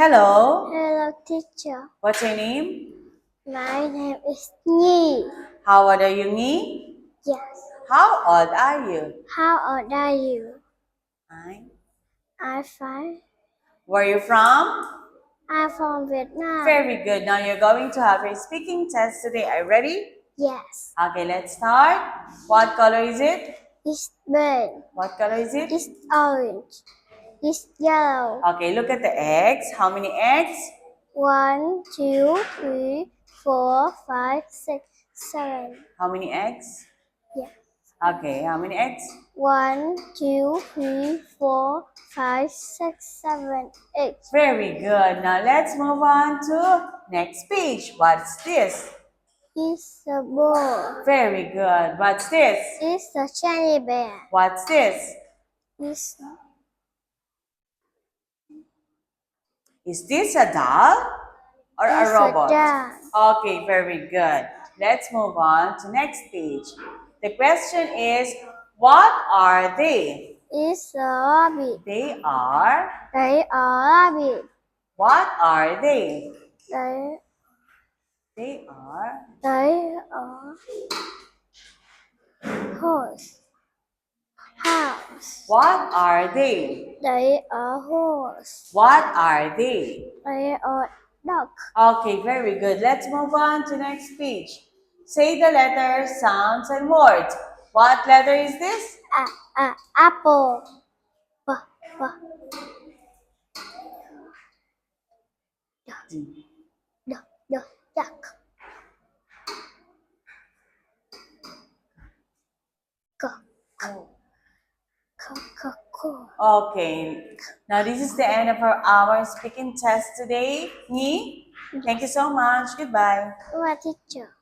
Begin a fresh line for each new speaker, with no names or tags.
Hello.
Hello, teacher.
What's your name?
My name is Nhi.
How old are you, Nhi?
Yes.
How old are you?
How old are you?
I'm.
I'm 5.
Where are you from?
I'm from Vietnam.
Very good. Now you're going to have a speaking test today. Are you ready?
Yes.
Okay, let's start. What color is it?
It's red.
What color is it?
It's orange. It's yellow.
Okay, look at the eggs. How many eggs?
1, 2, 3, 4, 5, 6, 7.
How many eggs?
Yeah.
Okay, how many eggs?
1, 2, 3, 4, 5, 6, 7, 8.
Very good. Now let's move on to next page. What's this?
It's a ball.
Very good. What's this?
It's a teddy bear.
What's this?
It's
Is this a doll or
It's
a robot?
a doll.
Okay, very good. Let's move on to next page. The question is, what are they?
It's a rabbit.
They are.
They are rabbit.
What are they?
They
They are.
are horse. House.
What are they?
They are horse.
What are they?
They are dog.
Okay, very good. Let's move on to next page. Say the letters, sounds, and words. What letter is this?
Apple. B, b. D, d, duck. K, k, k, k.
Okay, now this is the end of our speaking test today. Nhi, thank you so much. Goodbye.
What teacher?